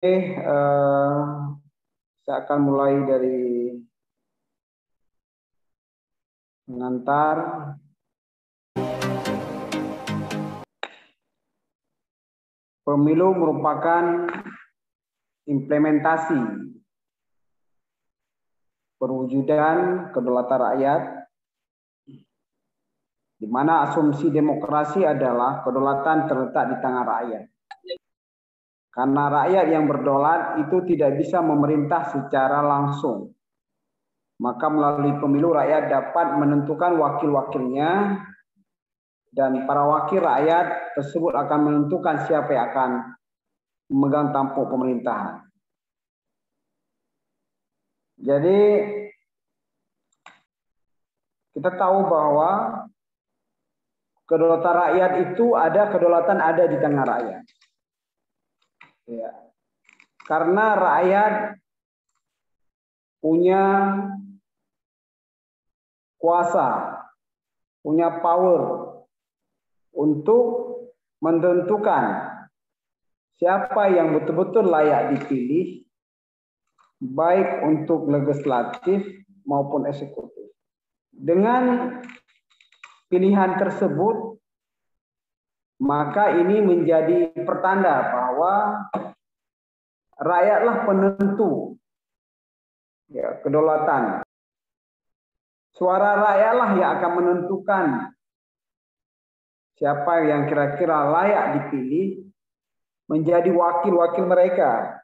Saya akan mulai dari mengantar. Pemilu merupakan implementasi perwujudan kedaulatan rakyat, di mana asumsi demokrasi adalah kedaulatan terletak di tangan rakyat. Karena rakyat yang berdaulat itu tidak bisa memerintah secara langsung. Maka melalui pemilu rakyat dapat menentukan wakil-wakilnya, dan para wakil rakyat tersebut akan menentukan siapa yang akan memegang tampuk pemerintahan. Jadi kita tahu bahwa kedaulatan rakyat itu kedaulatan ada di tangan rakyat. Ya. Karena rakyat punya kuasa, punya power untuk menentukan siapa yang betul-betul layak dipilih, baik untuk legislatif maupun eksekutif. Dengan pilihan tersebut, maka ini menjadi pertanda bahwa rakyatlah penentu kedaulatan. Suara rakyatlah yang akan menentukan siapa yang kira-kira layak dipilih menjadi wakil-wakil mereka,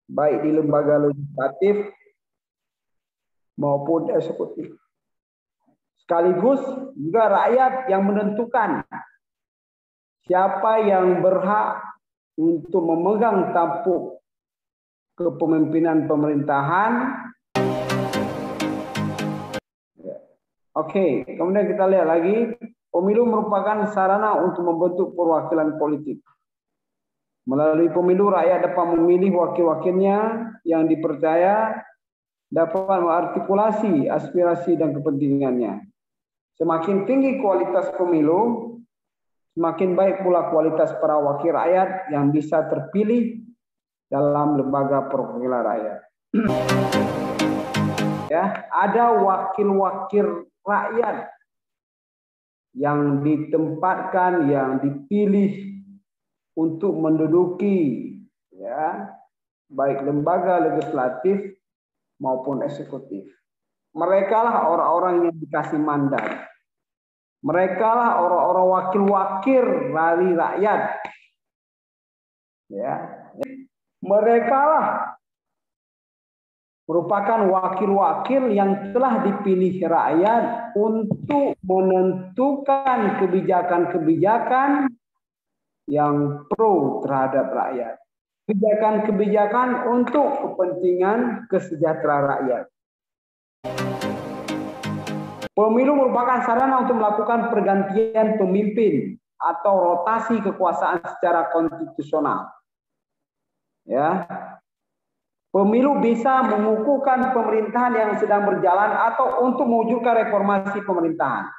baik di lembaga legislatif maupun eksekutif. Sekaligus juga rakyat yang menentukan siapa yang berhak untuk memegang tampuk kepemimpinan pemerintahan. Oke, kemudian kita lihat lagi, pemilu merupakan sarana untuk membentuk perwakilan politik. Melalui pemilu rakyat dapat memilih wakil-wakilnya yang dipercaya dapat mengartikulasi aspirasi dan kepentingannya. Semakin tinggi kualitas pemilu, semakin baik pula kualitas para wakil rakyat yang bisa terpilih dalam lembaga perwakilan rakyat. Ya, ada wakil-wakil rakyat yang ditempatkan, yang dipilih untuk menduduki baik lembaga legislatif maupun eksekutif. Mereka lah orang-orang yang dikasih mandat. Mereka lah orang-orang wakil-wakil dari rakyat. Ya. Mereka lah merupakan wakil-wakil yang telah dipilih rakyat untuk menentukan kebijakan-kebijakan yang pro terhadap rakyat. Kebijakan-kebijakan untuk kepentingan kesejahteraan rakyat. Pemilu merupakan sarana untuk melakukan pergantian pemimpin atau rotasi kekuasaan secara konstitusional. Ya. Pemilu bisa mengukuhkan pemerintahan yang sedang berjalan atau untuk mewujudkan reformasi pemerintahan.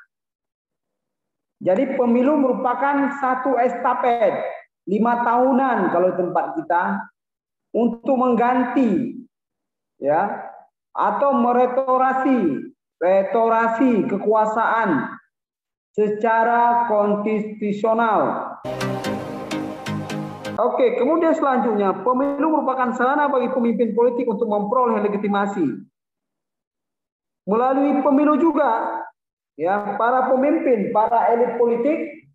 Jadi pemilu merupakan satu estafet 5 tahunan kalau tempat kita untuk mengganti atau restorasi kekuasaan secara konstitusional. Oke, kemudian selanjutnya, pemilu merupakan sarana bagi pemimpin politik untuk memperoleh legitimasi. Melalui pemilu juga, para pemimpin, para elit politik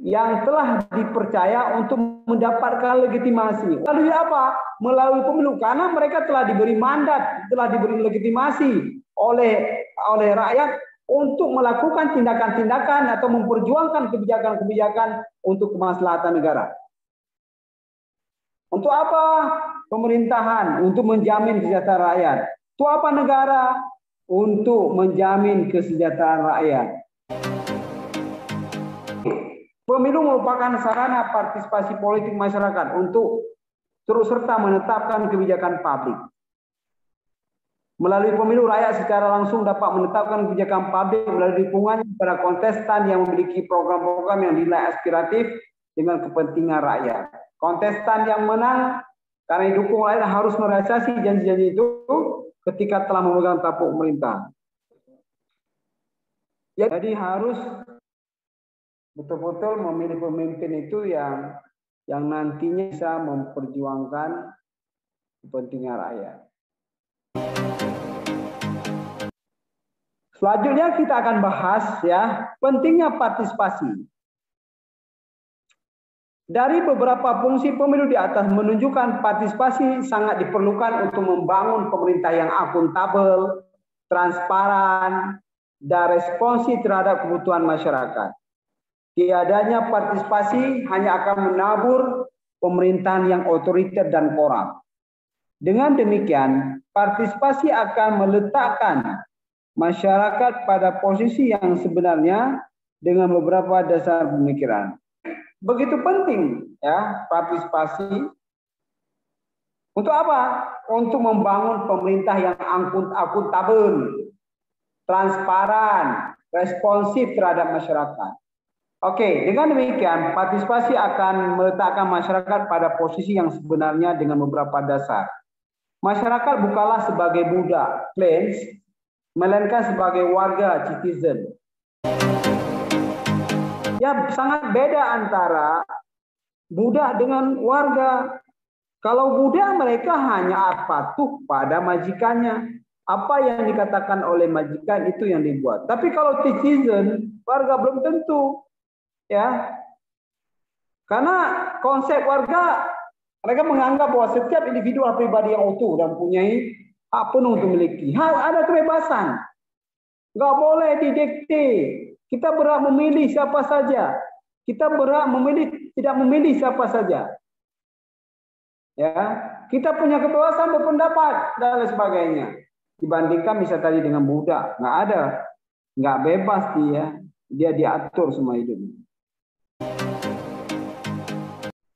yang telah dipercaya untuk mendapatkan legitimasi. Melalui apa? Melalui pemilu, karena mereka telah diberi mandat, telah diberi legitimasi oleh rakyat untuk melakukan tindakan-tindakan atau memperjuangkan kebijakan-kebijakan untuk kemaslahatan negara. Untuk apa? Pemerintahan, untuk menjamin kesejahteraan rakyat. Untuk apa negara? Untuk menjamin kesejahteraan rakyat. Pemilu merupakan sarana partisipasi politik masyarakat untuk turut serta menetapkan kebijakan publik. Melalui pemilu, rakyat secara langsung dapat menetapkan kebijakan publik melalui dukungan pada kontestan yang memiliki program-program yang dinilai aspiratif dengan kepentingan rakyat. Kontestan yang menang karena didukung lain harus merealisasi janji-janji itu ketika telah memegang tampuk pemerintah. Jadi harus betul-betul memilih pemimpin itu yang nantinya bisa memperjuangkan kepentingan rakyat. Selanjutnya kita akan bahas ya pentingnya partisipasi. Dari beberapa fungsi pemilu di atas menunjukkan partisipasi sangat diperlukan untuk membangun pemerintah yang akuntabel, transparan, dan responsif terhadap kebutuhan masyarakat. Tiadanya partisipasi hanya akan menabur pemerintahan yang otoriter dan korup. Dengan demikian, partisipasi akan meletakkan masyarakat pada posisi yang sebenarnya dengan beberapa dasar pemikiran. Begitu penting ya partisipasi. Untuk apa? Untuk membangun pemerintah yang akuntabel, transparan, responsif terhadap masyarakat. Oke, dengan demikian partisipasi akan meletakkan masyarakat pada posisi yang sebenarnya dengan beberapa dasar. Masyarakat bukanlah sebagai budak, clients, melainkan sebagai warga, citizen. Ya, sangat beda antara budak dengan warga. Kalau budak mereka hanya patuh pada majikannya. Apa yang dikatakan oleh majikan itu yang dibuat. Tapi kalau citizen, warga belum tentu. Ya. Karena konsep warga, mereka menganggap bahwa setiap individu pribadi yang utuh dan mempunyai hak penuh untuk memiliki. Ada kebebasan. Nggak boleh didikte. Kita berhak memilih siapa saja. Kita berhak memilih, tidak memilih siapa saja. Ya, kita punya kebebasan berpendapat dan lain sebagainya. Dibandingkan misalnya tadi dengan budak, nggak ada, nggak bebas dia diatur semua hidupnya.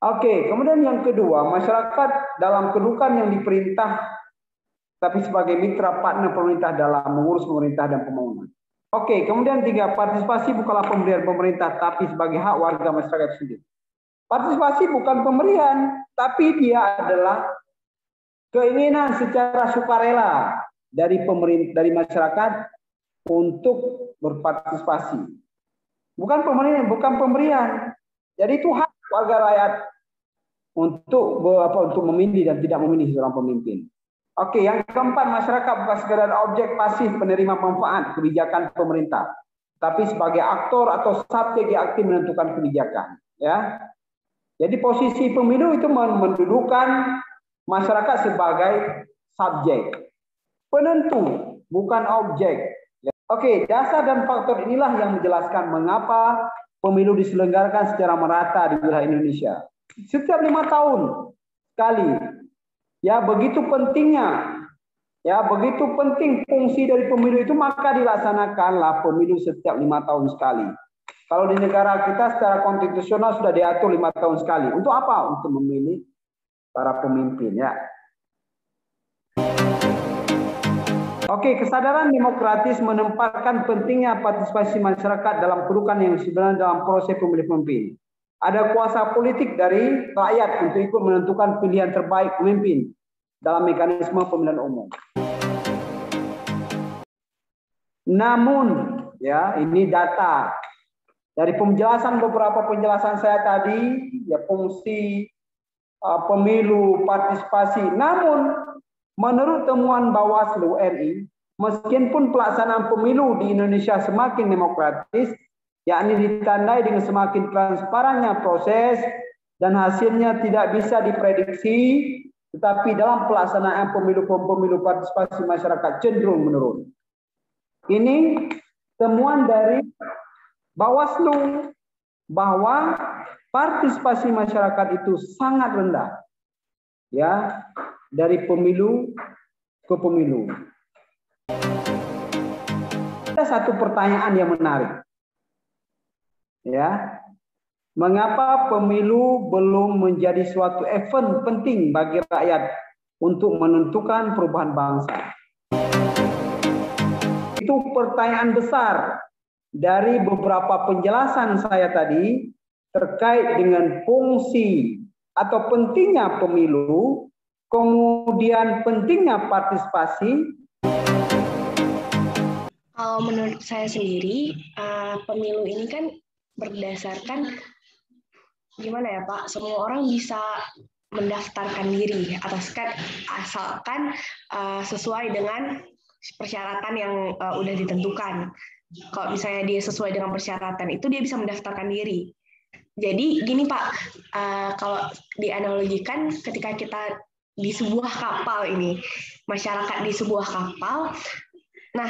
Oke, kemudian yang kedua, masyarakat dalam kedudukan yang diperintah, tapi sebagai mitra partner pemerintah dalam mengurus pemerintah dan pembangunan. Oke, kemudian tiga, partisipasi bukanlah pemberian pemerintah, tapi sebagai hak warga masyarakat sendiri. Partisipasi bukan pemberian, tapi dia adalah keinginan secara sukarela dari pemerintah, dari masyarakat untuk berpartisipasi. Bukan pemberian. Jadi itu hak warga rakyat untuk memilih dan tidak memilih seorang pemimpin. Oke, yang keempat, masyarakat bukan sekedar objek pasif penerima manfaat kebijakan pemerintah, tapi sebagai aktor atau subjek yang aktif menentukan kebijakan. Ya, jadi posisi pemilu itu mendudukan masyarakat sebagai subjek, penentu, bukan objek. Ya. Oke, dasar dan faktor inilah yang menjelaskan mengapa pemilu diselenggarakan secara merata di wilayah Indonesia. Setiap 5 tahun sekali. Ya, begitu pentingnya. Ya, begitu penting fungsi dari pemilu itu, maka dilaksanakanlah pemilu setiap 5 tahun sekali. Kalau di negara kita secara konstitusional sudah diatur 5 tahun sekali. Untuk apa? Untuk memilih para pemimpin, ya. Oke, kesadaran demokratis menempatkan pentingnya partisipasi masyarakat dalam kedudukan yang sebenarnya dalam proses pemilihan pemimpin. Ada kuasa politik dari rakyat untuk ikut menentukan pilihan terbaik pemimpin dalam mekanisme pemilihan umum. Namun, ya, ini data dari beberapa penjelasan saya tadi, ya, fungsi pemilu, partisipasi. Namun, menurut temuan Bawaslu RI, meskipun pelaksanaan pemilu di Indonesia semakin demokratis, yakni ditandai dengan semakin transparannya proses dan hasilnya tidak bisa diprediksi, tetapi dalam pelaksanaan pemilu partisipasi masyarakat cenderung menurun. Ini temuan dari Bawaslu bahwa partisipasi masyarakat itu sangat rendah, ya, dari pemilu ke pemilu. Ada satu pertanyaan yang menarik. Ya, mengapa pemilu belum menjadi suatu event penting bagi rakyat untuk menentukan perubahan bangsa? Itu pertanyaan besar dari beberapa penjelasan saya tadi terkait dengan fungsi atau pentingnya pemilu, kemudian pentingnya partisipasi. Kalau menurut saya sendiri, pemilu ini kan berdasarkan gimana ya Pak? Semua orang bisa mendaftarkan diri asalkan sesuai dengan persyaratan yang udah ditentukan. Kalau misalnya dia sesuai dengan persyaratan itu dia bisa mendaftarkan diri. Jadi gini Pak, kalau dianalogikan ketika kita di sebuah kapal ini, masyarakat di sebuah kapal. Nah,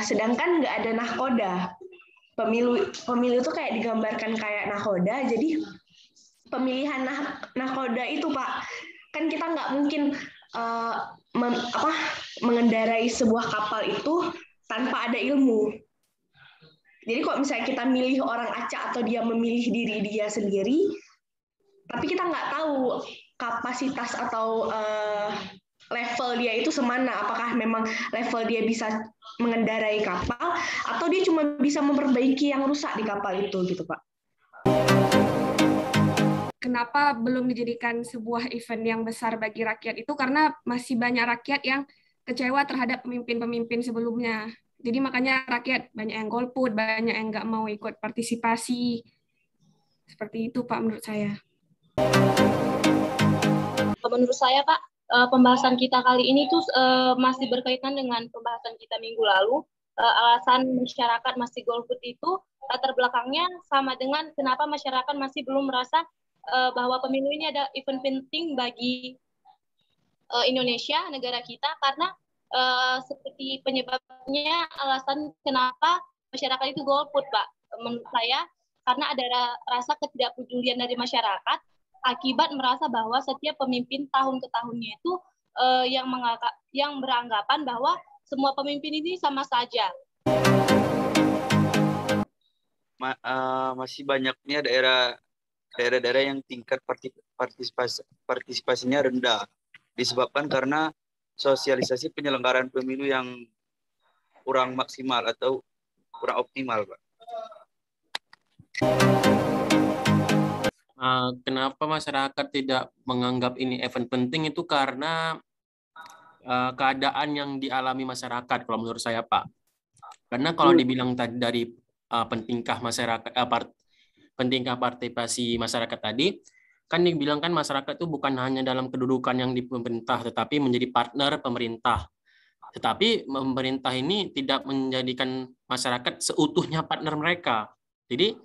sedangkan nggak ada nahkoda. Pemilu itu kayak digambarkan kayak nahkoda. Jadi pemilihan nahkoda itu Pak, kan kita nggak mungkin mengendarai sebuah kapal itu tanpa ada ilmu. Jadi kalau misalnya kita milih orang acak atau dia memilih diri dia sendiri, tapi kita nggak tahu kapasitas atau level dia itu semana, apakah memang level dia bisa mengendarai kapal atau dia cuma bisa memperbaiki yang rusak di kapal itu gitu Pak. Kenapa belum dijadikan sebuah event yang besar bagi rakyat itu karena masih banyak rakyat yang kecewa terhadap pemimpin-pemimpin sebelumnya. Jadi makanya rakyat banyak yang golput, banyak yang nggak mau ikut partisipasi. Seperti itu Pak menurut saya. Menurut saya Pak, pembahasan kita kali ini tuh masih berkaitan dengan pembahasan kita minggu lalu. Alasan masyarakat masih golput itu latar belakangnya sama dengan kenapa masyarakat masih belum merasa bahwa pemilu ini ada event penting bagi Indonesia, negara kita, karena seperti penyebabnya alasan kenapa masyarakat itu golput Pak. Menurut saya karena ada rasa ketidakpedulian dari masyarakat akibat merasa bahwa setiap pemimpin tahun ke tahunnya itu yang beranggapan bahwa semua pemimpin ini sama saja. Masih banyaknya daerah-daerah yang tingkat partisipasinya rendah disebabkan karena sosialisasi penyelenggaraan pemilu yang kurang maksimal atau kurang optimal, Pak. Kenapa masyarakat tidak menganggap ini event penting itu karena keadaan yang dialami masyarakat kalau menurut saya Pak. Karena kalau dibilang tadi dari pentingkah masyarakat pentingkah partisipasi masyarakat tadi kan dibilang kan masyarakat itu bukan hanya dalam kedudukan yang di pemerintah tetapi menjadi partner pemerintah. Tetapi pemerintah ini tidak menjadikan masyarakat seutuhnya partner mereka. Jadi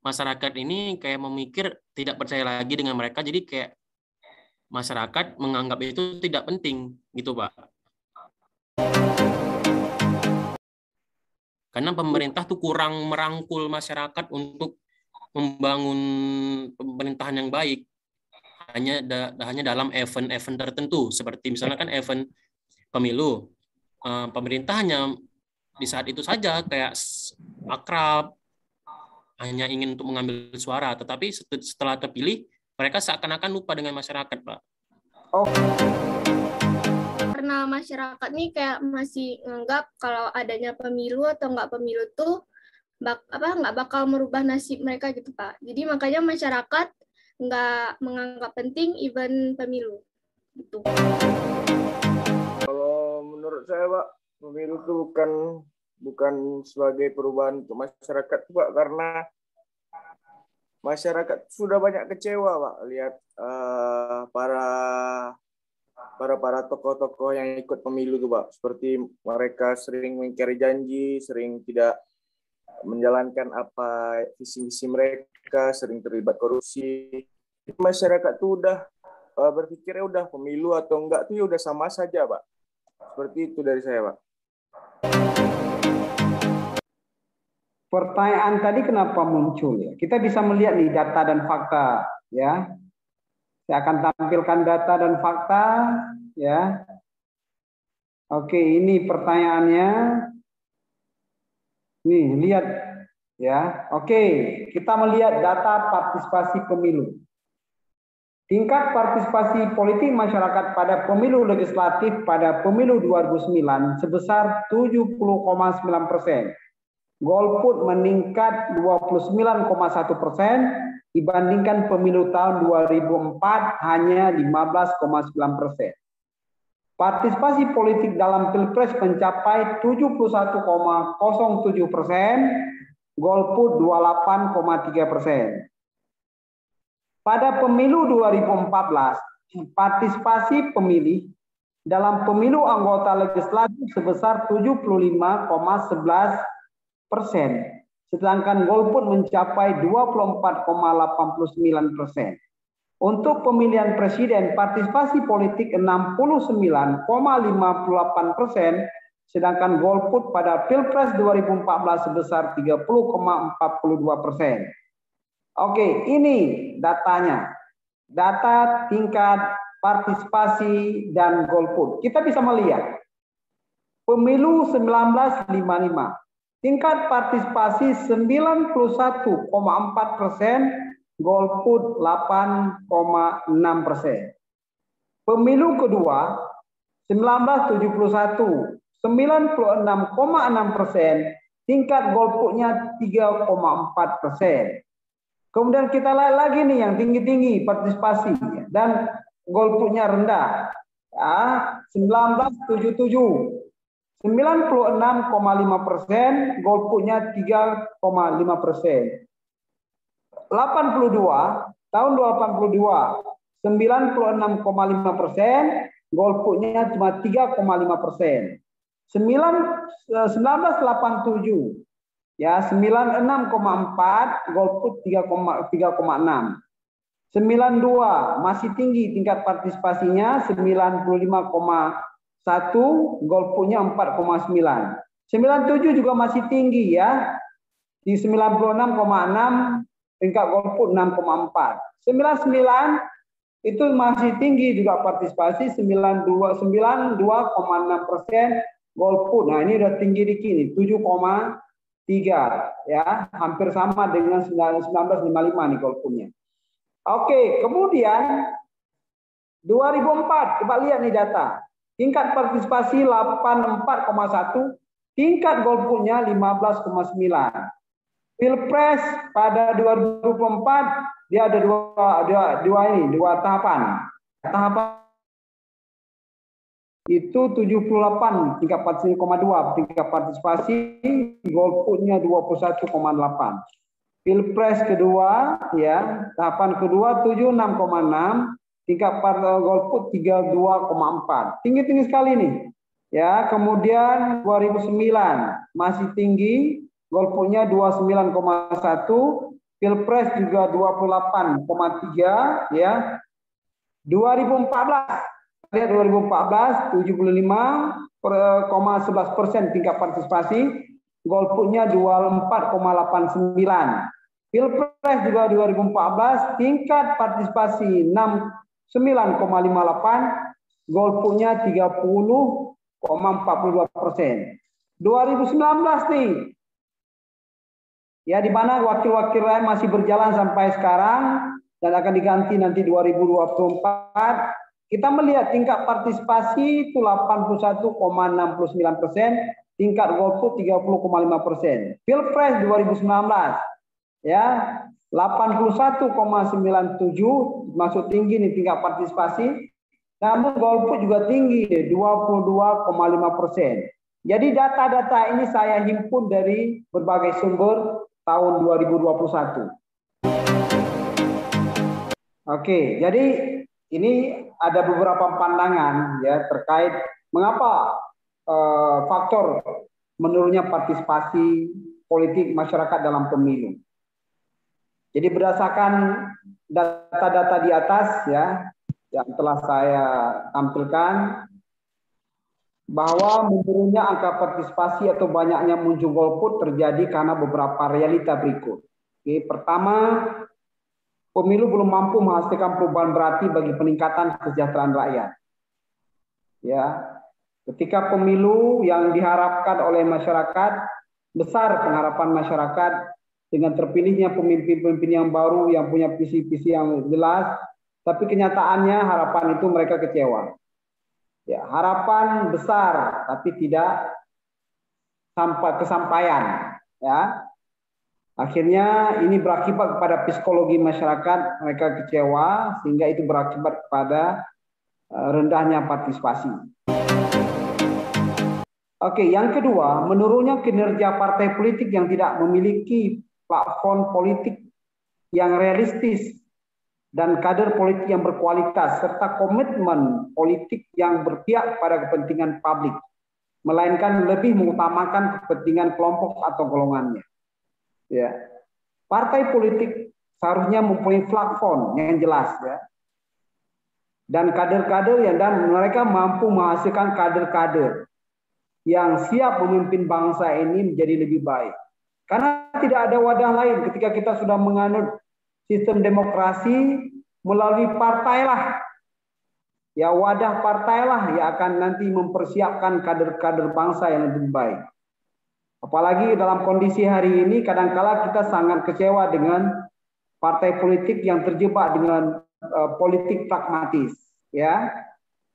masyarakat ini kayak memikir tidak percaya lagi dengan mereka, jadi kayak masyarakat menganggap itu tidak penting, gitu Pak. Karena pemerintah tuh kurang merangkul masyarakat untuk membangun pemerintahan yang baik. Hanya dalam event-event tertentu, seperti misalnya kan event pemilu. Pemerintah hanya di saat itu saja kayak akrab, hanya ingin untuk mengambil suara, tetapi setelah terpilih, mereka seakan-akan lupa dengan masyarakat, Pak. Oh. Karena masyarakat nih kayak masih menganggap kalau adanya pemilu atau nggak pemilu tuh nggak bakal merubah nasib mereka gitu Pak. Jadi makanya masyarakat nggak menganggap penting event pemilu. Gitu. Kalau menurut saya Pak, pemilu itu bukan sebagai perubahan untuk masyarakat Pak, karena masyarakat sudah banyak kecewa Pak lihat para tokoh-tokoh yang ikut pemilu tuh Pak, seperti mereka sering mengingkari janji, sering tidak menjalankan apa visi-visi mereka, sering terlibat korupsi. Masyarakat tuh udah berpikirnya udah pemilu atau enggak tuh ya udah sama saja Pak. Seperti itu dari saya Pak. Pertanyaan tadi kenapa muncul ya? Kita bisa melihat nih data dan fakta ya. Saya akan tampilkan data dan fakta ya. Oke, ini pertanyaannya. Nih, lihat ya. Oke, kita melihat data partisipasi pemilu. Tingkat partisipasi politik masyarakat pada pemilu legislatif pada pemilu 2009 sebesar 70,9%. Golput meningkat 29,1%, dibandingkan pemilu tahun 2004 hanya 15,9%. Partisipasi politik dalam Pilpres mencapai 71,07%, golput 28,3%. Pada pemilu 2014, partisipasi pemilih dalam pemilu anggota legislatif sebesar 75,11%, sedangkan golput mencapai 24,89%. Untuk pemilihan presiden, partisipasi politik 69,58%, sedangkan golput pada Pilpres 2014 sebesar 30,42%. Oke, ini datanya. Data tingkat partisipasi dan golput. Kita bisa melihat pemilu 1955, tingkat partisipasi 91,4%, golput 8,6%. Pemilu kedua 1971, 96,6%, tingkat golputnya 3,4%. Kemudian kita lihat lagi nih yang tinggi-tinggi partisipasi dan golputnya rendah. 1977, 96,5%, golputnya 3,5%. 82, tahun 82, 96,5%, golputnya cuma 3,5%. 1987, ya 96,4, golput 3,6. 92 masih tinggi tingkat partisipasinya 95,1, golputnya 4,9. 97 juga masih tinggi ya, di 96,6, tingkat golput 6,4. 99 itu masih tinggi juga partisipasi 92,6%, golput. Nah, ini udah tinggi dikit nih, 7,3 ya, hampir sama dengan 1955 nih golputnya. Oke, kemudian 2004, coba lihat nih data. Tingkat partisipasi 84,1, tingkat golputnya 15,9. Pilpres pada 2004 dia ada dua tahapan. Tahapan itu 78 tingkat partisipasi 0,2, tingkat partisipasi, golputnya 21,8. Pilpres kedua ya, tahapan kedua 76,6, tingkat golput 32,4. Tinggi-tinggi sekali nih. Ya, kemudian 2009 masih tinggi, golputnya 29,1, Pilpres juga 28,3 ya. 2014 lihat 2014 75,11% tingkat partisipasi, golputnya 24,89. Pilpres juga 2014 tingkat partisipasi 69,58, golputnya 30,42%. 2019 nih, ya di mana wakil-wakil lain masih berjalan sampai sekarang dan akan diganti nanti 2024. Kita melihat tingkat partisipasi itu 81,69%, tingkat golput 30,5%. Pilpres 2019 ya 81,97, masuk tinggi nih tingkat partisipasi. Namun golput juga tinggi 22,5%. Jadi data-data ini saya himpun dari berbagai sumber tahun 2021. Oke, jadi ini ada beberapa pandangan ya terkait mengapa faktor menurunnya partisipasi politik masyarakat dalam pemilu. Jadi berdasarkan data-data di atas ya yang telah saya tampilkan, bahwa menurunnya angka partisipasi atau banyaknya muncul golput terjadi karena beberapa realita berikut. Oke, pertama, pemilu belum mampu menghasilkan perubahan berarti bagi peningkatan kesejahteraan rakyat. Ya, ketika pemilu yang diharapkan oleh masyarakat, besar pengharapan masyarakat dengan terpilihnya pemimpin-pemimpin yang baru yang punya visi-visi yang jelas, tapi kenyataannya harapan itu mereka kecewa. Ya, harapan besar tapi tidak sampai kesampaian. Ya, Akhirnya ini berakibat kepada psikologi masyarakat, mereka kecewa sehingga itu berakibat kepada rendahnya partisipasi. Oke, yang kedua, menurunnya kinerja partai politik yang tidak memiliki platform politik yang realistis dan kader politik yang berkualitas serta komitmen politik yang berpihak pada kepentingan publik, melainkan lebih mengutamakan kepentingan kelompok atau golongannya. Ya, partai politik seharusnya mempunyai platform yang jelas, ya, dan kader-kader yang dan mereka mampu menghasilkan kader-kader yang siap memimpin bangsa ini menjadi lebih baik. Karena tidak ada wadah lain ketika kita sudah menganut sistem demokrasi melalui partailah, ya wadah partailah yang akan nanti mempersiapkan kader-kader bangsa yang lebih baik. Apalagi dalam kondisi hari ini, kadangkala kita sangat kecewa dengan partai politik yang terjebak dengan politik pragmatis, ya,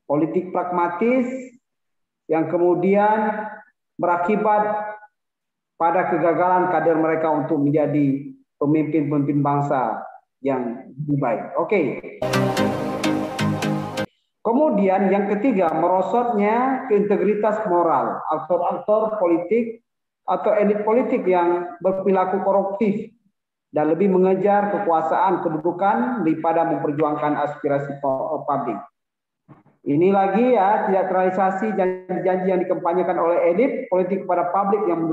politik pragmatis yang kemudian berakibat pada kegagalan kader mereka untuk menjadi pemimpin-pemimpin bangsa yang lebih baik. Oke. Kemudian yang ketiga, merosotnya integritas moral aktor-aktor politik atau elit politik yang berperilaku koruptif dan lebih mengejar kekuasaan kedudukan daripada memperjuangkan aspirasi publik. Ini lagi ya, tidak terrealisasi janji-janji yang dikampanyekan oleh elit politik kepada publik yang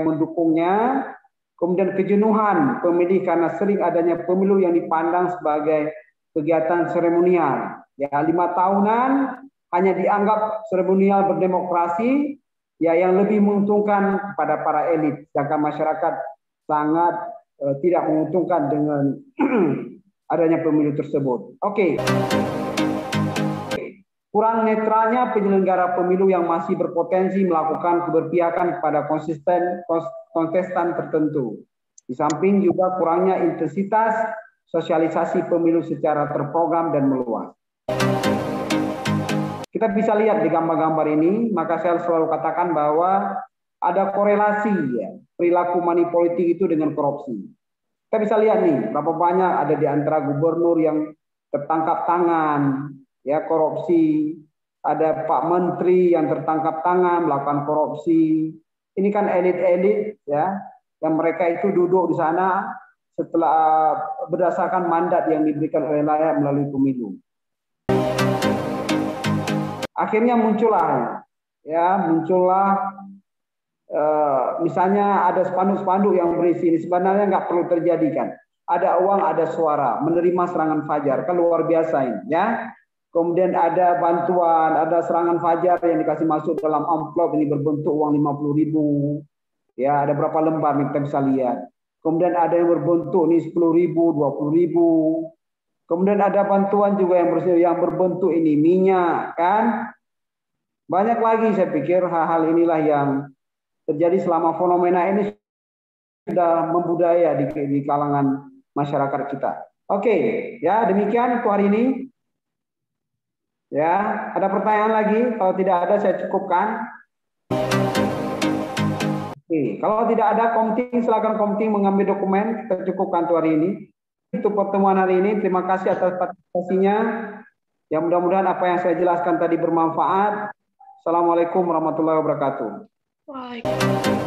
mendukungnya. Kemudian kejenuhan pemilih karena sering adanya pemilu yang dipandang sebagai kegiatan seremonial. Ya, 5 tahunan hanya dianggap seremonial berdemokrasi, ya, yang lebih menguntungkan kepada para elit, sedangkan masyarakat sangat tidak menguntungkan dengan adanya pemilu tersebut. Oke. Kurang netralnya penyelenggara pemilu yang masih berpotensi melakukan keberpihakan kepada kontestan tertentu. Di samping juga kurangnya intensitas sosialisasi pemilu secara terprogram dan meluas. Kita bisa lihat di gambar-gambar ini, maka saya selalu katakan bahwa ada korelasi, ya, perilaku money politik itu dengan korupsi. Kita bisa lihat nih, berapa banyak ada di antara gubernur yang tertangkap tangan, ya, korupsi, ada Pak Menteri yang tertangkap tangan melakukan korupsi. Ini kan elit-elit, ya, yang mereka itu duduk di sana setelah berdasarkan mandat yang diberikan oleh rakyat melalui pemilu. Akhirnya muncullah misalnya ada spanduk-spanduk yang berisi ini, sebenarnya nggak perlu terjadi kan. Ada uang, ada suara, menerima serangan fajar, kan luar biasa ini, ya. Kemudian ada bantuan, ada serangan fajar yang dikasih masuk dalam amplop ini berbentuk uang 50.000. Ya, ada berapa lembar nih kita bisa lihat. Kemudian ada yang berbentuk nih 10.000, 20.000. Kemudian ada bantuan juga yang berbentuk ini minyak, kan? Banyak lagi, saya pikir hal-hal inilah yang terjadi selama fenomena ini sudah membudaya di kalangan masyarakat kita. Oke, ya demikian untuk hari ini. Ya, ada pertanyaan lagi? Kalau tidak ada, saya cukupkan. Oke, kalau tidak ada, Komting, silakan Komting mengambil dokumen. Kita cukupkan untuk hari ini. Itu pertemuan hari ini. Terima kasih atas partisipasinya. Ya, mudah-mudahan apa yang saya jelaskan tadi bermanfaat. Assalamualaikum warahmatullahi wabarakatuh. Waalaikumsalam.